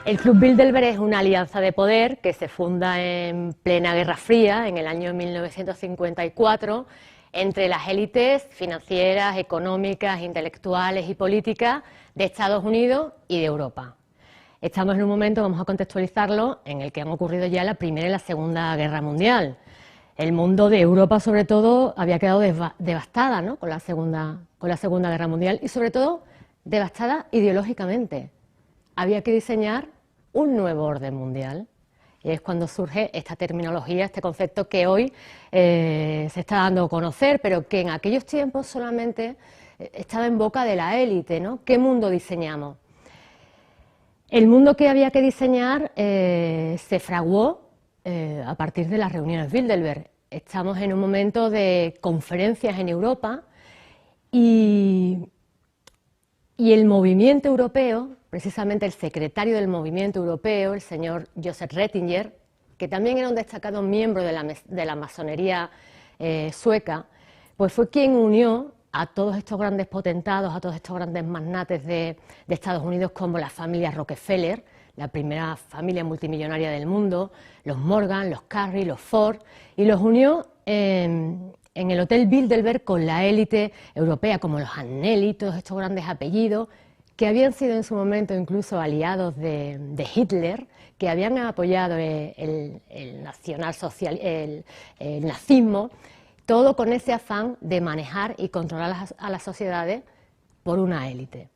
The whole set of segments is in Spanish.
El Club Bilderberg es una alianza de poder que se funda en plena Guerra Fría, en el año 1954, entre las élites financieras, económicas, intelectuales y políticas de Estados Unidos y de Europa. Estamos en un momento, vamos a contextualizarlo, en el que han ocurrido ya la Primera y la Segunda Guerra Mundial. El mundo de Europa, sobre todo, había quedado devastada, ¿no?, con la Segunda Guerra Mundial y, sobre todo, devastada ideológicamente. Había que diseñar un nuevo orden mundial. Y es cuando surge esta terminología, este concepto que hoy se está dando a conocer, pero que en aquellos tiempos solamente estaba en boca de la élite, ¿no? ¿Qué mundo diseñamos? El mundo que había que diseñar se fraguó a partir de las reuniones Bilderberg. Estamos en un momento de conferencias en Europa y el movimiento europeo, precisamente el secretario del movimiento europeo, el señor Joseph Ratzinger, que también era un destacado miembro de la masonería sueca, pues fue quien unió a todos estos grandes potentados, a todos estos grandes magnates de Estados Unidos, como la familia Rockefeller, la primera familia multimillonaria del mundo, los Morgan, los Carey, los Ford, y los unió en el Hotel Bilderberg con la élite europea, como los Agnelli, todos estos grandes apellidos, que habían sido en su momento incluso aliados de Hitler, que habían apoyado el nazismo, todo con ese afán de manejar y controlar a las sociedades por una élite.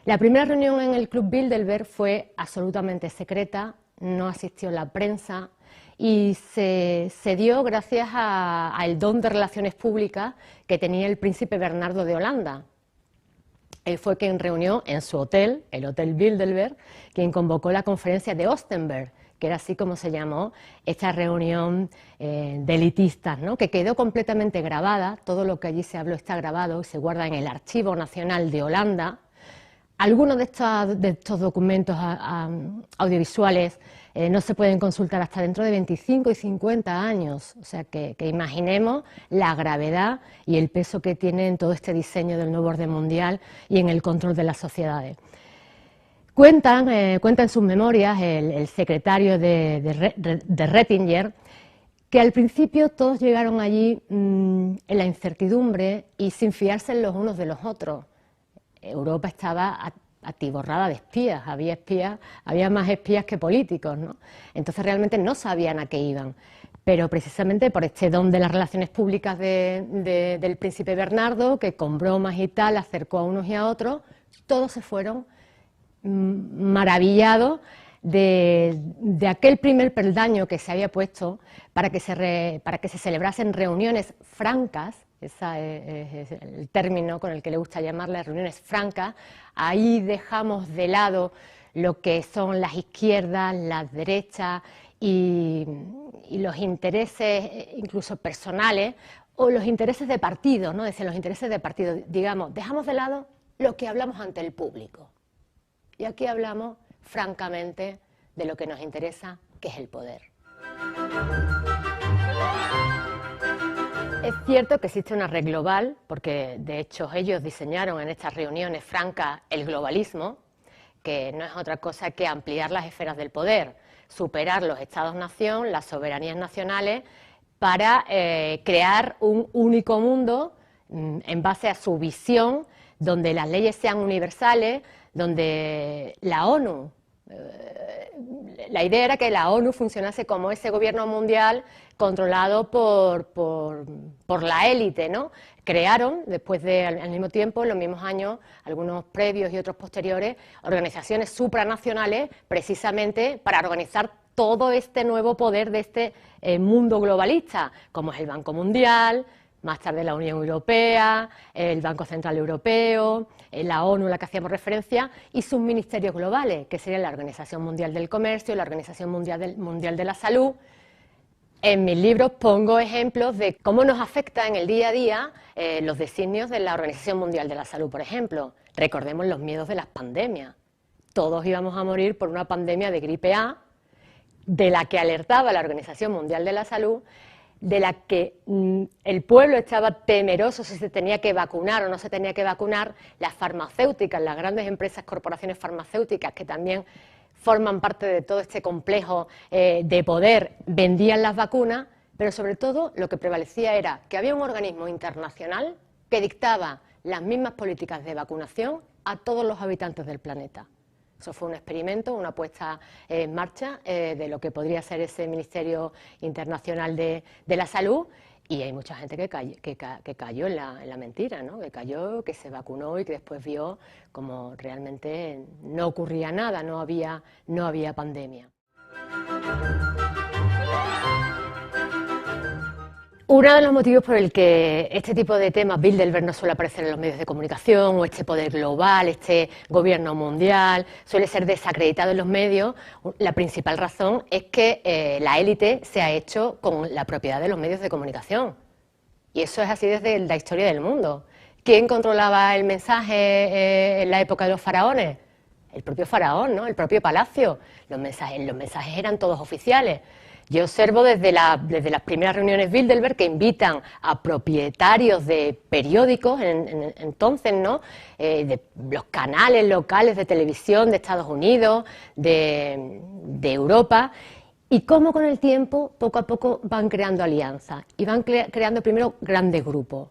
La primera reunión en el Club Bilderberg fue absolutamente secreta, no asistió la prensa y se dio gracias al don de relaciones públicas que tenía el príncipe Bernardo de Holanda. Él fue quien reunió en su hotel, el Hotel Bilderberg, quien convocó la conferencia de Ostenberg, que era así como se llamó esta reunión de elitistas, ¿no?, que quedó completamente grabada. Todo lo que allí se habló está grabado y se guarda en el Archivo Nacional de Holanda. Algunos de estos documentos audiovisuales no se pueden consultar hasta dentro de 25 y 50 años, o sea que imaginemos la gravedad y el peso que tiene en todo este diseño del nuevo orden mundial y en el control de las sociedades. Cuenta en sus memorias el secretario de Ratzinger que al principio todos llegaron allí en la incertidumbre y sin fiarse los unos de los otros. Europa estaba atiborrada de espías, había más espías que políticos, ¿no? Entonces realmente no sabían a qué iban, pero precisamente por este don de las relaciones públicas del príncipe Bernardo, que con bromas y tal acercó a unos y a otros, todos se fueron maravillados de aquel primer peldaño que se había puesto para que se celebrasen reuniones francas. Ese es el término con el que le gusta llamarlas, reuniones francas. Ahí dejamos de lado lo que son las izquierdas, las derechas y los intereses incluso personales o los intereses de partido, ¿no? Los intereses de partido, digamos, dejamos de lado lo que hablamos ante el público. Y aquí hablamos francamente de lo que nos interesa, que es el poder. Es cierto que existe una red global, porque de hecho ellos diseñaron en estas reuniones francas el globalismo, que no es otra cosa que ampliar las esferas del poder, superar los estados-nación, las soberanías nacionales, para crear un único mundo en base a su visión, donde las leyes sean universales, donde la ONU, la idea era que la ONU funcionase como ese gobierno mundial controlado por la élite, ¿no? Crearon, después al mismo tiempo, en los mismos años, algunos previos y otros posteriores, organizaciones supranacionales precisamente para organizar todo este nuevo poder de este mundo globalista, como es el Banco Mundial, más tarde la Unión Europea, el Banco Central Europeo, la ONU, a la que hacíamos referencia, y sus ministerios globales, que serían la Organización Mundial del Comercio, la Organización Mundial de la Salud. En mis libros pongo ejemplos de cómo nos afecta en el día a día los designios de la Organización Mundial de la Salud, por ejemplo. Recordemos los miedos de las pandemias. Todos íbamos a morir por una pandemia de gripe A, de la que alertaba la Organización Mundial de la Salud, de la que el pueblo estaba temeroso si se tenía que vacunar o no se tenía que vacunar, las farmacéuticas, las grandes empresas, corporaciones farmacéuticas, que también forman parte de todo este complejo de poder, vendían las vacunas, pero sobre todo lo que prevalecía era que había un organismo internacional que dictaba las mismas políticas de vacunación a todos los habitantes del planeta. Eso fue un experimento, una puesta en marcha de lo que podría ser ese Ministerio Internacional de la Salud, y hay mucha gente que cayó en la mentira, ¿no? Que cayó, que se vacunó y que después vio como realmente no ocurría nada, no había pandemia. Uno de los motivos por el que este tipo de temas, Bilderberg, no suele aparecer en los medios de comunicación, o este poder global, este gobierno mundial, suele ser desacreditado en los medios, la principal razón es que la élite se ha hecho con la propiedad de los medios de comunicación. Y eso es así desde la historia del mundo. ¿Quién controlaba el mensaje en la época de los faraones? El propio faraón, ¿no? El propio palacio. Los mensajes eran todos oficiales. Yo observo desde las primeras reuniones Bilderberg que invitan a propietarios de periódicos, entonces, ¿no? De los canales locales de televisión de Estados Unidos, de Europa, y cómo con el tiempo, poco a poco, van creando alianzas y van creando primero grandes grupos.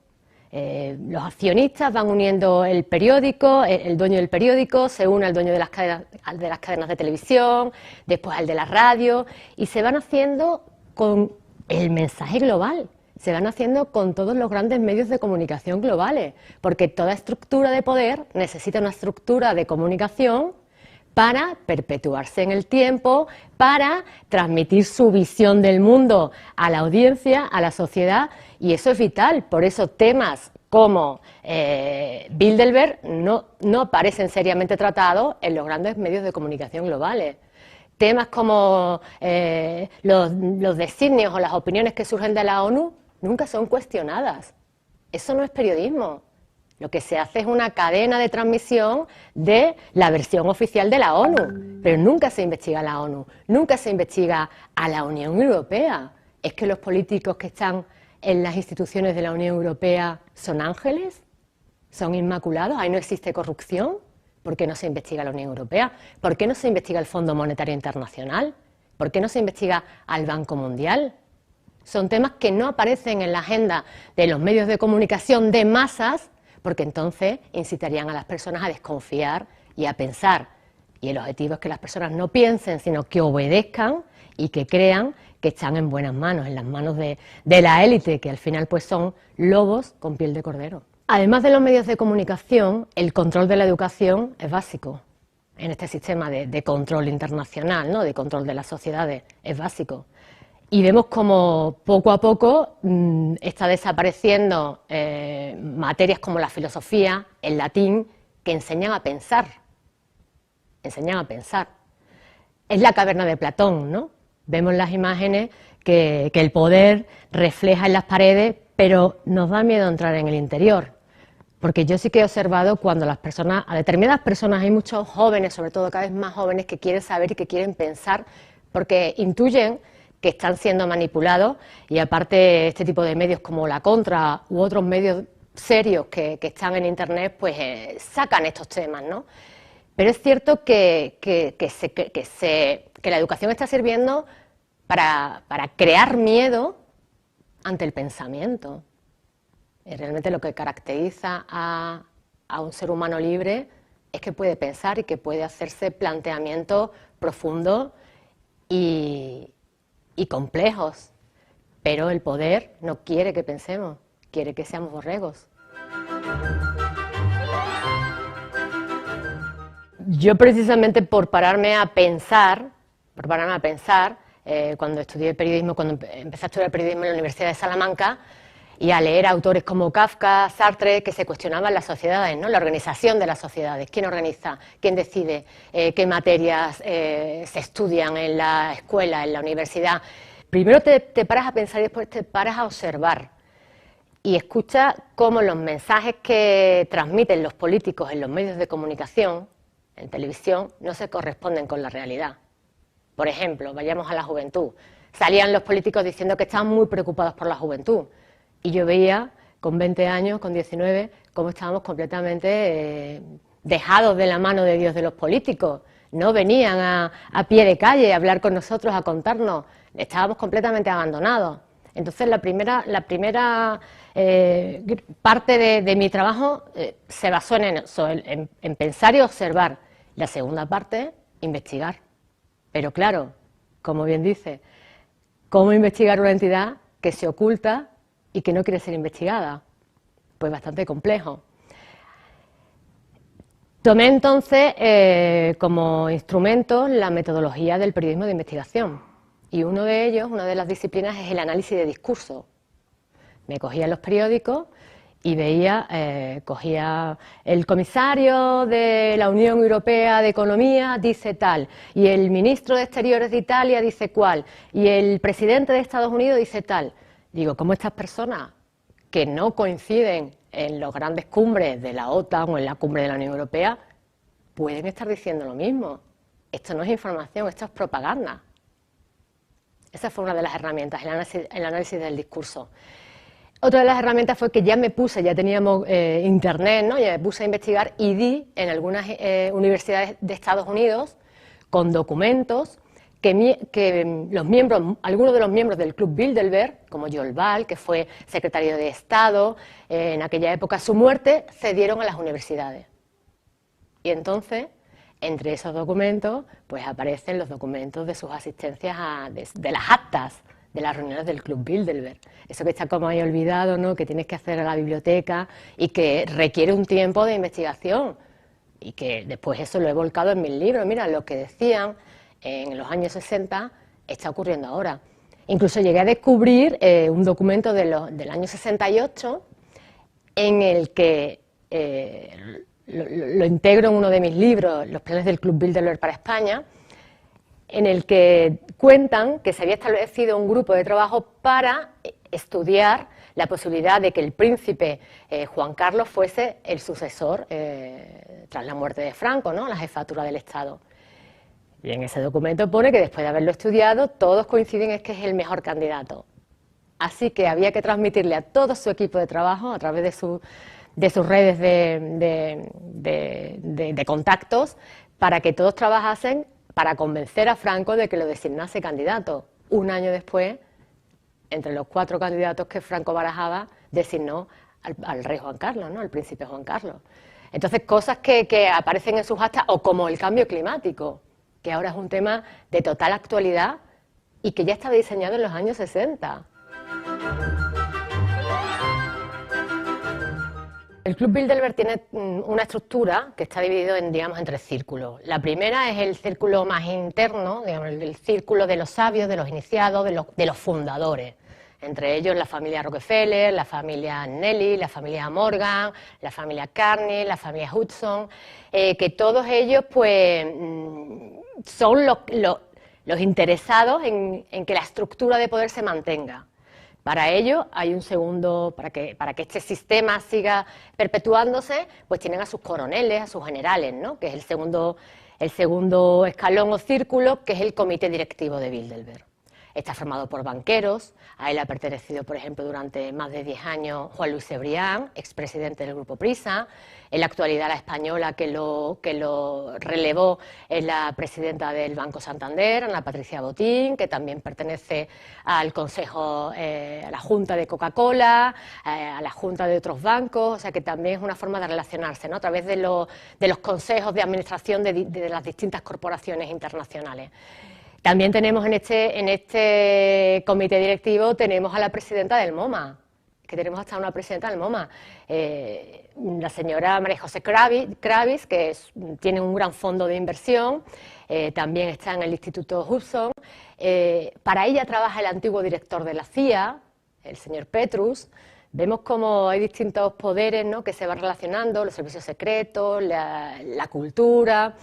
Los accionistas van uniendo el periódico, el dueño del periódico se une al dueño de las cadenas de televisión, después al de la radio, y se van haciendo con el mensaje global, se van haciendo con todos los grandes medios de comunicación globales, porque toda estructura de poder necesita una estructura de comunicación para perpetuarse en el tiempo, para transmitir su visión del mundo a la audiencia, a la sociedad, y eso es vital. Por eso temas como Bilderberg no aparecen seriamente tratados en los grandes medios de comunicación globales. Temas como los designios o las opiniones que surgen de la ONU nunca son cuestionadas. Eso no es periodismo. Lo que se hace es una cadena de transmisión de la versión oficial de la ONU, pero nunca se investiga a la ONU, nunca se investiga a la Unión Europea. ¿Es que los políticos que están en las instituciones de la Unión Europea son ángeles? ¿Son inmaculados? ¿Ahí no existe corrupción? ¿Por qué no se investiga a la Unión Europea? ¿Por qué no se investiga el Fondo Monetario Internacional? ¿Por qué no se investiga al Banco Mundial? Son temas que no aparecen en la agenda de los medios de comunicación de masas, porque entonces incitarían a las personas a desconfiar y a pensar. Y el objetivo es que las personas no piensen, sino que obedezcan y que crean que están en buenas manos, en las manos de la élite, que al final pues son lobos con piel de cordero. Además de los medios de comunicación, el control de la educación es básico. En este sistema de control internacional, ¿no? De control de las sociedades, es básico. Y vemos como poco a poco está desapareciendo materias como la filosofía, el latín, que enseñan a pensar. Enseñan a pensar. Es la caverna de Platón, ¿no? Vemos las imágenes que el poder refleja en las paredes, pero nos da miedo entrar en el interior. Porque yo sí que he observado cuando a determinadas personas, hay muchos jóvenes, sobre todo cada vez más jóvenes, que quieren saber y que quieren pensar, porque intuyen que están siendo manipulados, y aparte este tipo de medios como La Contra u otros medios serios que están en Internet, pues sacan estos temas, ¿no? Pero es cierto que la educación está sirviendo para crear miedo ante el pensamiento. Y realmente lo que caracteriza a un ser humano libre es que puede pensar y que puede hacerse planteamientos profundos y complejos, pero el poder no quiere que pensemos, quiere que seamos borregos. Yo precisamente por pararme a pensar, cuando estudié periodismo, cuando empecé a estudiar periodismo en la Universidad de Salamanca, y a leer autores como Kafka, Sartre, que se cuestionaban las sociedades, ¿no? La organización de las sociedades, quién organiza, quién decide qué materias se estudian en la escuela, en la universidad. Primero te paras a pensar y después te paras a observar y escucha cómo los mensajes que transmiten los políticos en los medios de comunicación, en televisión, no se corresponden con la realidad. Por ejemplo, vayamos a la juventud. Salían los políticos diciendo que estaban muy preocupados por la juventud. Y yo veía, con 20 años, con 19, cómo estábamos completamente dejados de la mano de Dios de los políticos. no venían a pie de calle a hablar con nosotros, a contarnos, estábamos completamente abandonados. Entonces la primera parte de mi trabajo se basó en eso, en pensar y observar. La segunda parte, investigar. Pero claro, como bien dice, ¿cómo investigar una entidad que se oculta y que no quiere ser investigada? Pues bastante complejo. Tomé entonces como instrumento la metodología del periodismo de investigación y una de las disciplinas es el análisis de discurso. Me cogía los periódicos y cogía el comisario de la Unión Europea de Economía dice tal, y el ministro de Exteriores de Italia dice cual, y el presidente de Estados Unidos dice tal. Digo, ¿cómo estas personas que no coinciden en las grandes cumbres de la OTAN o en la cumbre de la Unión Europea pueden estar diciendo lo mismo? Esto no es información, esto es propaganda. Esa fue una de las herramientas, el análisis del discurso. Otra de las herramientas fue que ya teníamos internet, ¿no? Ya me puse a investigar y di en algunas universidades de Estados Unidos con documentos que algunos de los miembros del Club Bilderberg, como Joel Ball, que fue secretario de Estado, en aquella época a su muerte, cedieron a las universidades. Y entonces, entre esos documentos, pues aparecen los documentos de sus asistencias de las actas de las reuniones del Club Bilderberg. Eso que está como ahí olvidado, ¿no? Que tienes que hacer a la biblioteca y que requiere un tiempo de investigación. Y que después eso lo he volcado en mis libros. Mira, lo que decían en los años 60 está ocurriendo ahora. Incluso llegué a descubrir un documento del año 68 en el que lo integro en uno de mis libros, Los planes del Club Bilderberg para España, en el que cuentan que se había establecido un grupo de trabajo para estudiar la posibilidad de que el príncipe Juan Carlos fuese el sucesor tras la muerte de Franco, ¿no? La jefatura del Estado. Y en ese documento pone que después de haberlo estudiado, todos coinciden en que es el mejor candidato. Así que había que transmitirle a todo su equipo de trabajo, a través de sus redes de contactos, para que todos trabajasen para convencer a Franco de que lo designase candidato. Un año después, entre los 4 candidatos que Franco barajaba, designó al rey Juan Carlos, ¿no? Al príncipe Juan Carlos. Entonces, cosas que aparecen en sus actas, o como el cambio climático, que ahora es un tema de total actualidad y que ya estaba diseñado en los años 60. El Club Bilderberg tiene una estructura que está dividido en 3 círculos. La primera es el círculo más interno, digamos, el círculo de los sabios, de los iniciados, de los fundadores. Entre ellos la familia Rockefeller, la familia Nelly, la familia Morgan, la familia Carney, la familia Hudson, que todos ellos pues son los interesados en que la estructura de poder se mantenga. Para ello hay un segundo, para que este sistema siga perpetuándose, pues tienen a sus coroneles, a sus generales, ¿no? Que es el segundo escalón o círculo, que es el comité directivo de Bilderberg. Está formado por banqueros, a él ha pertenecido, por ejemplo, durante más de 10 años Juan Luis Cebrián, expresidente del Grupo Prisa. En la actualidad la española que lo relevó es la presidenta del Banco Santander, Ana Patricia Botín, que también pertenece al Consejo, a la Junta de Coca-Cola, a la Junta de otros bancos, o sea que también es una forma de relacionarse, ¿no? A través de los consejos de administración de las distintas corporaciones internacionales. También tenemos en este comité directivo tenemos a la presidenta del MoMA, que tenemos hasta una presidenta del MoMA, la señora María José Kravis, que tiene un gran fondo de inversión, también está en el Instituto Hudson. Para ella trabaja el antiguo director de la CIA, el señor Petrus. Vemos cómo hay distintos poderes, ¿no?, que se van relacionando, los servicios secretos, la cultura.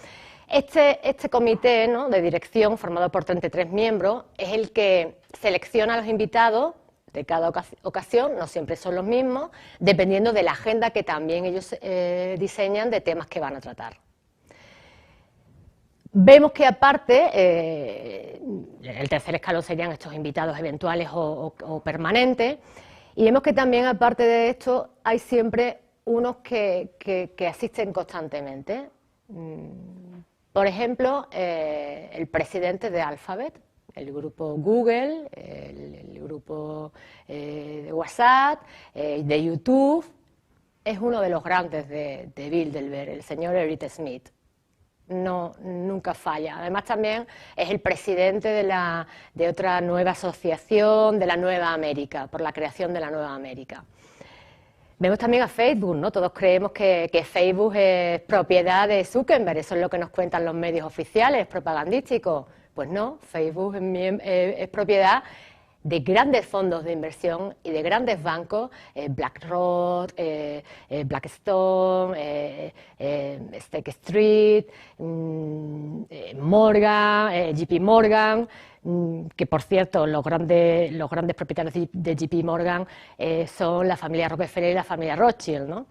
Este comité, ¿no?, de dirección, formado por 33 miembros, es el que selecciona a los invitados de cada ocasión, no siempre son los mismos, dependiendo de la agenda que también ellos diseñan de temas que van a tratar. Vemos que aparte, el tercer escalón serían estos invitados eventuales o permanentes, y vemos que también aparte de esto hay siempre unos que asisten constantemente. Por ejemplo, el presidente de Alphabet, el grupo Google, el grupo de WhatsApp, de YouTube, es uno de los grandes de Bilderberg, el señor Eric Schmidt. No, nunca falla. Además también es el presidente de otra nueva asociación, de la Nueva América, por la creación de la Nueva América. Vemos también a Facebook, ¿no? Todos creemos que Facebook es propiedad de Zuckerberg, eso es lo que nos cuentan los medios oficiales, propagandísticos. Pues no, Facebook es propiedad de grandes fondos de inversión y de grandes bancos, BlackRock, Blackstone, State Street, Morgan, JP Morgan, que por cierto los grandes propietarios de JP Morgan son la familia Rockefeller y la familia Rothschild, ¿no?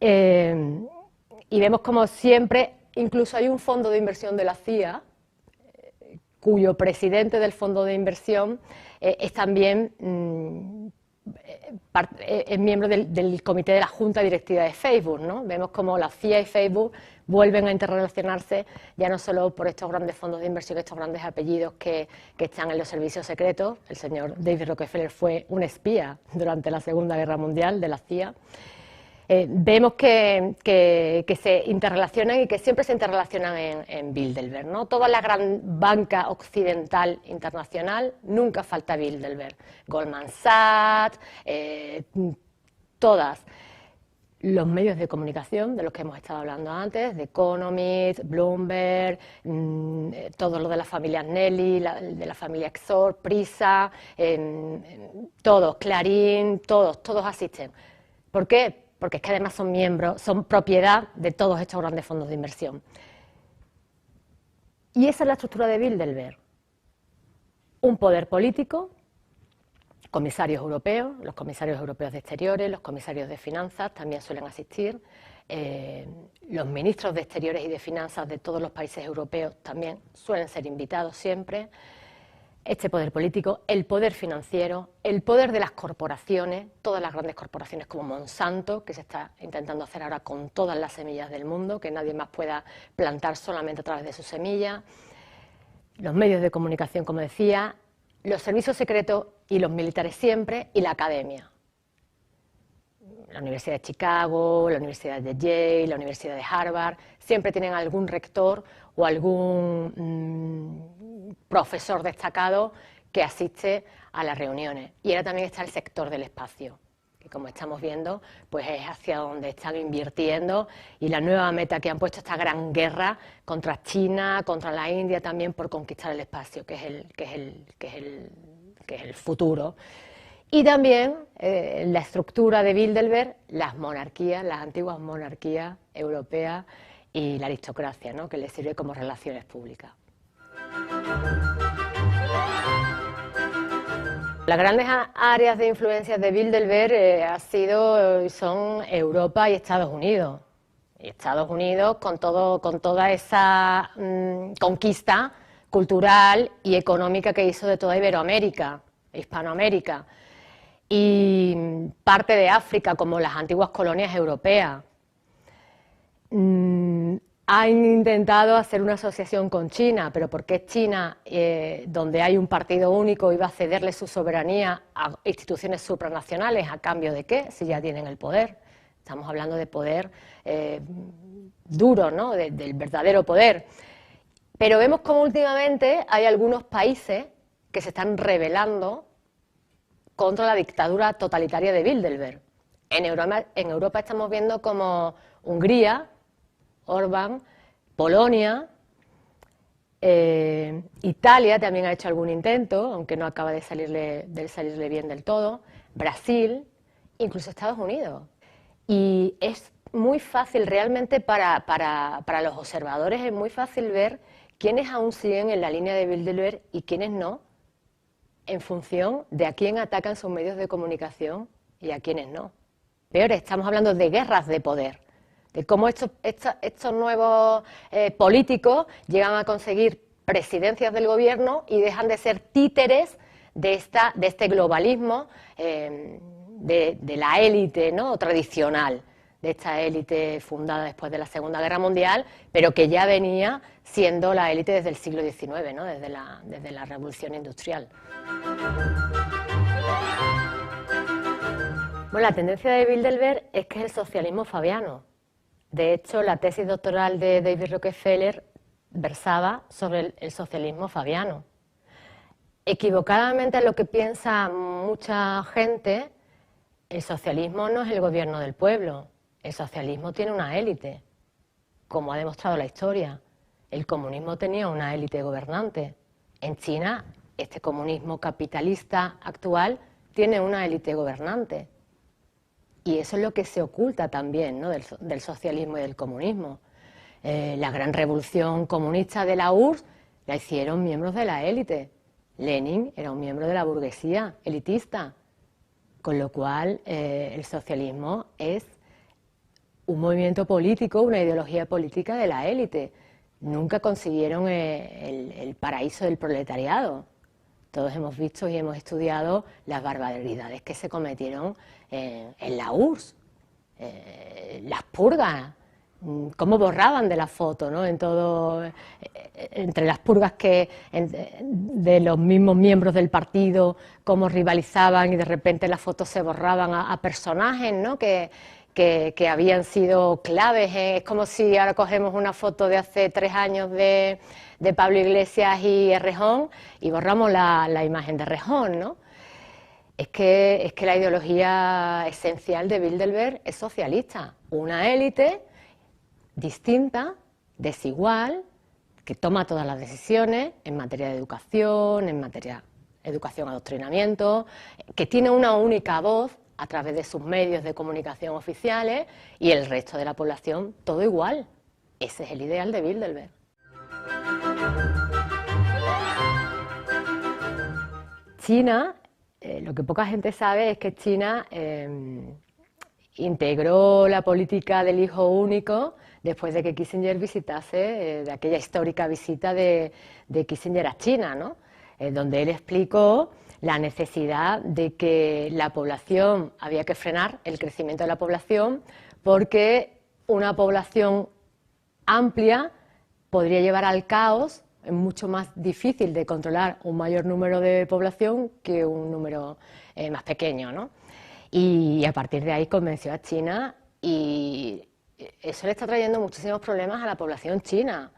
Y vemos como siempre, incluso hay un fondo de inversión de la CIA, cuyo presidente del fondo de inversión es también es miembro del comité de la junta directiva de Facebook, ¿no? Vemos como la CIA y Facebook vuelven a interrelacionarse ya no solo por estos grandes fondos de inversión, estos grandes apellidos que están en los servicios secretos. El señor David Rockefeller fue un espía durante la Segunda Guerra Mundial de la CIA. Vemos que se interrelacionan y que siempre se interrelacionan en Bilderberg, ¿no? Toda la gran banca occidental internacional, nunca falta Bilderberg. Goldman Sachs, todas. Los medios de comunicación, de los que hemos estado hablando antes, The Economist, Bloomberg, todo lo de la familia Nelly, de la familia Exor, Prisa, todos, Clarín, todos asisten. ¿Por qué? Porque es que además son miembros, son propiedad de todos estos grandes fondos de inversión. Y esa es la estructura de Bilderberg. Un poder político, comisarios europeos, los comisarios europeos de Exteriores, los comisarios de Finanzas también suelen asistir, los ministros de Exteriores y de Finanzas de todos los países europeos también suelen ser invitados siempre. Este poder político, el poder financiero, el poder de las corporaciones, todas las grandes corporaciones como Monsanto, que se está intentando hacer ahora con todas las semillas del mundo, que nadie más pueda plantar solamente a través de sus semillas, los medios de comunicación, como decía, los servicios secretos y los militares siempre, y la academia. La Universidad de Chicago, la Universidad de Yale, la Universidad de Harvard, siempre tienen algún rector o algún profesor destacado que asiste a las reuniones. Y ahora también está el sector del espacio, que como estamos viendo, pues es hacia donde están invirtiendo, y la nueva meta que han puesto, esta gran guerra contra China, contra la India también por conquistar el espacio, que es el futuro. Y también la estructura de Bilderberg, las monarquías, las antiguas monarquías europeas y la aristocracia, ¿no? Que les sirve como relaciones públicas. Las grandes áreas de influencia de Bilderberg son Europa y Estados Unidos. Y Estados Unidos con toda esa conquista cultural y económica que hizo de toda Iberoamérica, Hispanoamérica, y parte de África, como las antiguas colonias europeas. Han intentado hacer una asociación con China, pero ¿por qué China, donde hay un partido único, iba a cederle su soberanía a instituciones supranacionales? ¿A cambio de qué? Si ya tienen el poder. Estamos hablando de poder duro, ¿no? Del verdadero poder. Pero vemos como últimamente hay algunos países que se están rebelando contra la dictadura totalitaria de Bilderberg. En Europa estamos viendo como Hungría, Orbán, Polonia, Italia también ha hecho algún intento, aunque no acaba de salirle bien del todo, Brasil, incluso Estados Unidos. Y es muy fácil, realmente para los observadores es muy fácil ver quiénes aún siguen en la línea de Bilderberg y quiénes no, en función de a quién atacan sus medios de comunicación y a quiénes no. Peor, estamos hablando de guerras de poder, de cómo estos nuevos políticos llegan a conseguir presidencias del gobierno y dejan de ser títeres de este globalismo, de la élite, ¿no?, tradicional, de esta élite fundada después de la Segunda Guerra Mundial, pero que ya venía siendo la élite desde el siglo XIX, ¿no? desde la Revolución Industrial. Bueno, la tendencia de Bilderberg es que es el socialismo fabiano. De hecho, la tesis doctoral de David Rockefeller versaba sobre el socialismo fabiano. Equivocadamente, lo que piensa mucha gente, el socialismo no es el gobierno del pueblo, el socialismo tiene una élite, como ha demostrado la historia. El comunismo tenía una élite gobernante. En China, este comunismo capitalista actual tiene una élite gobernante. Y eso es lo que se oculta también, ¿no?, del socialismo y del comunismo. La gran revolución comunista de la URSS la hicieron miembros de la élite. Lenin era un miembro de la burguesía elitista, con lo cual el socialismo es un movimiento político, una ideología política de la élite. Nunca consiguieron el paraíso del proletariado. Todos hemos visto y hemos estudiado las barbaridades que se cometieron en la URSS, las purgas, cómo borraban de la foto, ¿no? Entre las purgas de los mismos miembros del partido, cómo rivalizaban y de repente las fotos se borraban a personajes, ¿no?, que habían sido claves. Es como si ahora cogemos una foto de hace 3 años de Pablo Iglesias y Errejón y borramos la imagen de Errejón, ¿no? Es que la ideología esencial de Bilderberg es socialista, una élite distinta, desigual, que toma todas las decisiones en materia de educación, en materia de educación, adoctrinamiento, que tiene una única voz a través de sus medios de comunicación oficiales, y el resto de la población todo igual. Ese es el ideal de Bilderberg. China, lo que poca gente sabe es que China integró la política del hijo único después de que Kissinger visitase, de aquella histórica visita de Kissinger a China, ¿no? Donde él explicó la necesidad de que la población, había que frenar el crecimiento de la población, porque una población amplia podría llevar al caos. Es mucho más difícil de controlar un mayor número de población que un número más pequeño, ¿no? Y a partir de ahí convenció a China, y eso le está trayendo muchísimos problemas a la población china.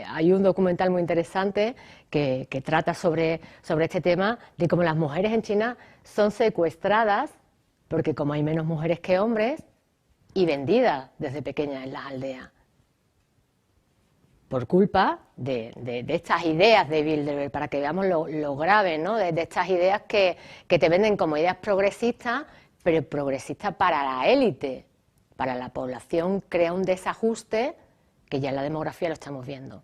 Hay un documental muy interesante que trata sobre este tema, de cómo las mujeres en China son secuestradas, porque como hay menos mujeres que hombres, y vendidas desde pequeñas en las aldeas, por culpa de estas ideas de Bilderberg, para que veamos lo grave, ¿no?, de estas ideas que te venden como ideas progresistas, pero progresistas para la élite. Para la población crea un desajuste que ya en la demografía lo estamos viendo.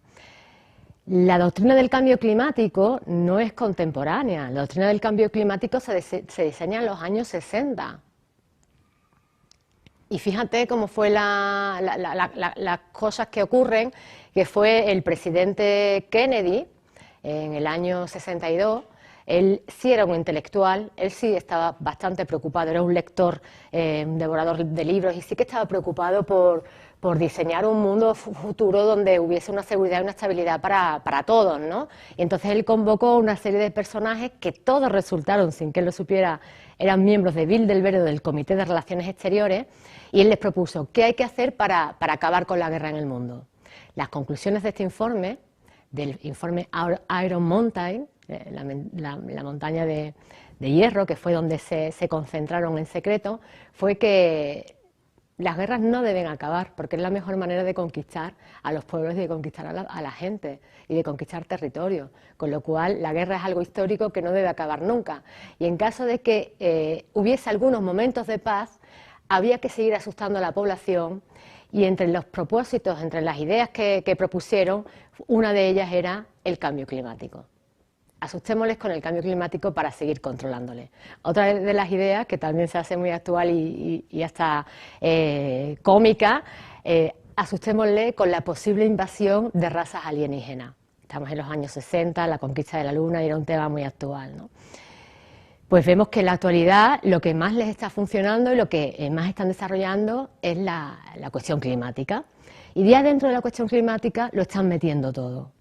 La doctrina del cambio climático no es contemporánea. La doctrina del cambio climático se diseña en los años 60. Y fíjate cómo fue las cosas que ocurren, que fue el presidente Kennedy en el año 62. Él sí era un intelectual, él sí estaba bastante preocupado, era un lector, un devorador de libros, y sí que estaba preocupado por diseñar un mundo futuro donde hubiese una seguridad y una estabilidad para todos, ¿no? Y entonces él convocó una serie de personajes que todos resultaron, sin que él lo supiera, eran miembros de Bilderberg, del Comité de Relaciones Exteriores, y él les propuso qué hay que hacer para acabar con la guerra en el mundo. Las conclusiones de este informe, del informe Iron Mountain, la montaña de hierro, que fue donde se concentraron en secreto, fue que las guerras no deben acabar, porque es la mejor manera de conquistar a los pueblos y de conquistar a la gente y de conquistar territorio, con lo cual la guerra es algo histórico que no debe acabar nunca, y en caso de que hubiese algunos momentos de paz, había que seguir asustando a la población, y entre los propósitos, entre las ideas que propusieron, una de ellas era el cambio climático. Asustémosles con el cambio climático para seguir controlándoles. Otra de las ideas, que también se hace muy actual y hasta cómica, asustémosle con la posible invasión de razas alienígenas. Estamos en los años 60, la conquista de la Luna, y era un tema muy actual, ¿no? Pues vemos que en la actualidad lo que más les está funcionando y lo que más están desarrollando es la cuestión climática. Y ya dentro de la cuestión climática lo están metiendo todo.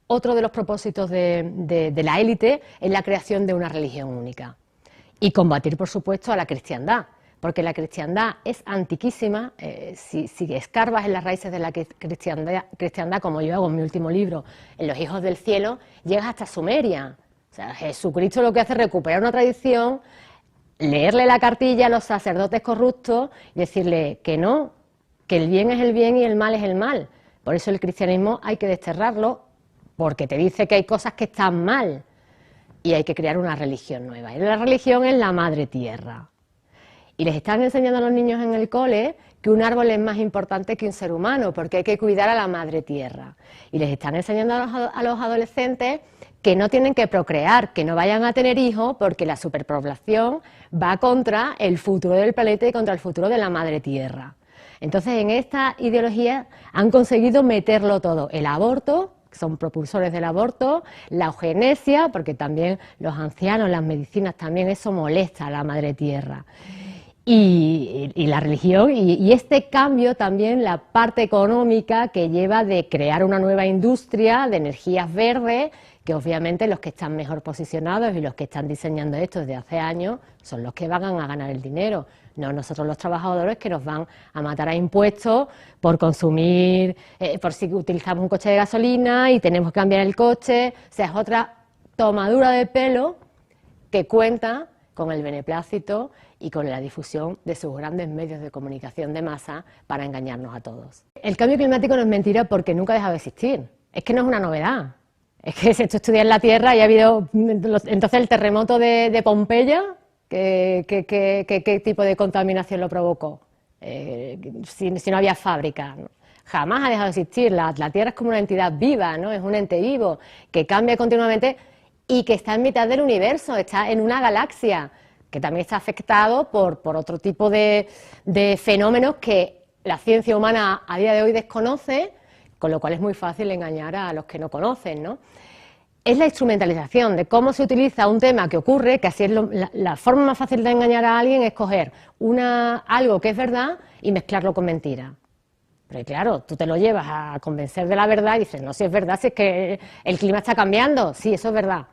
Otro de los propósitos de la élite es la creación de una religión única y combatir, por supuesto, a la cristiandad, porque la cristiandad es antiquísima. Si escarbas en las raíces de la cristiandad, como yo hago en mi último libro, en Los hijos del cielo, llegas hasta Sumeria. O sea, Jesucristo lo que hace es recuperar una tradición, leerle la cartilla a los sacerdotes corruptos y decirle que no, que el bien es el bien y el mal es el mal. Por eso el cristianismo hay que desterrarlo, porque te dice que hay cosas que están mal y hay que crear una religión nueva. Y la religión es la madre tierra. Y les están enseñando a los niños en el cole que un árbol es más importante que un ser humano, porque hay que cuidar a la madre tierra. Y les están enseñando a los adolescentes que no tienen que procrear, que no vayan a tener hijos, porque la superpoblación va contra el futuro del planeta y contra el futuro de la madre tierra. Entonces, en esta ideología han conseguido meterlo todo: el aborto, son propulsores del aborto, la eugenesia, porque también los ancianos, las medicinas, también eso molesta a la madre tierra, y la religión, y este cambio también, la parte económica que lleva de crear una nueva industria de energías verdes, que obviamente los que están mejor posicionados y los que están diseñando esto desde hace años son los que van a ganar el dinero, no nosotros los trabajadores, que nos van a matar a impuestos por consumir, por si utilizamos un coche de gasolina y tenemos que cambiar el coche. O sea, es otra tomadura de pelo que cuenta con el beneplácito y con la difusión de sus grandes medios de comunicación de masa para engañarnos a todos. El cambio climático no es mentira, porque nunca ha dejado de existir. Es que no es una novedad. Es que si tú estudias la Tierra y ha habido entonces el terremoto de Pompeya, ¿qué tipo de contaminación lo provocó? Si no había fábrica, ¿no? Jamás ha dejado de existir. La Tierra es como una entidad viva, ¿no? Es un ente vivo que cambia continuamente y que está en mitad del universo, está en una galaxia que también está afectado por otro tipo de fenómenos que la ciencia humana a día de hoy desconoce, con lo cual es muy fácil engañar a los que no conocen, ¿no? Es la instrumentalización de cómo se utiliza un tema que ocurre, que así es la forma más fácil de engañar a alguien es coger algo que es verdad y mezclarlo con mentira. Pero claro, tú te lo llevas a convencer de la verdad y dices, no, si es verdad, si es que el clima está cambiando, sí, eso es verdad,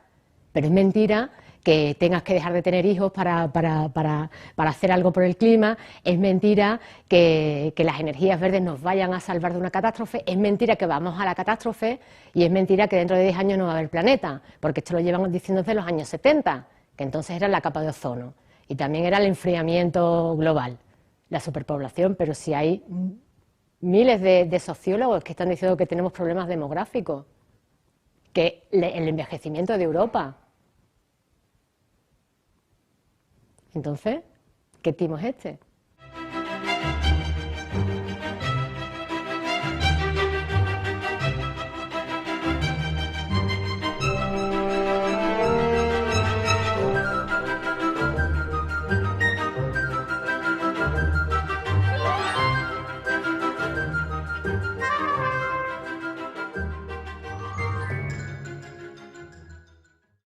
pero es mentira que tengas que dejar de tener hijos para hacer algo por el clima, es mentira que las energías verdes nos vayan a salvar de una catástrofe, es mentira que vamos a la catástrofe, y es mentira que dentro de 10 años no va a haber planeta, porque esto lo llevan diciendo desde los años 70, que entonces era la capa de ozono, y también era el enfriamiento global, la superpoblación. Pero si hay miles de sociólogos que están diciendo que tenemos problemas demográficos, que el envejecimiento de Europa. Entonces, ¿qué timo es este?